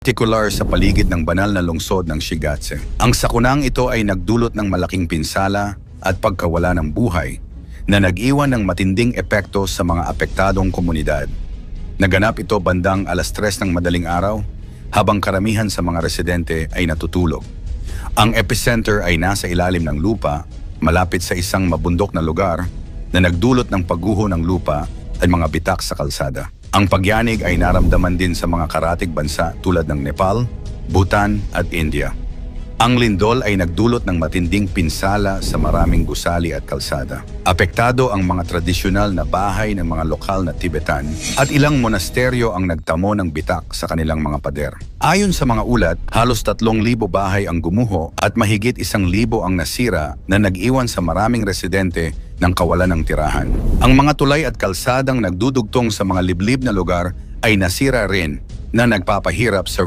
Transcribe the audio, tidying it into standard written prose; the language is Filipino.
particular sa paligid ng banal na lungsod ng Shigatse. Ang sakunang ito ay nagdulot ng malaking pinsala at pagkawala ng buhay na nag-iwan ng matinding epekto sa mga apektadong komunidad. Naganap ito bandang 3:00 ng madaling araw habang karamihan sa mga residente ay natutulog. Ang epicenter ay nasa ilalim ng lupa, malapit sa isang mabundok na lugar na nagdulot ng pagguho ng lupa at mga bitak sa kalsada. Ang pagyanig ay naramdaman din sa mga karatig bansa tulad ng Nepal, Bhutan at India. Ang lindol ay nagdulot ng matinding pinsala sa maraming gusali at kalsada. Apektado ang mga tradisyonal na bahay ng mga lokal na Tibetan at ilang monasteryo ang nagtamo ng bitak sa kanilang mga pader. Ayon sa mga ulat, halos 3,000 bahay ang gumuho at mahigit 1,000 ang nasira na nag-iwan sa maraming residente ng kawalan ng tirahan. Ang mga tulay at kalsadang nagdudugtong sa mga liblib na lugar ay nasira rin na nagpapahirap sa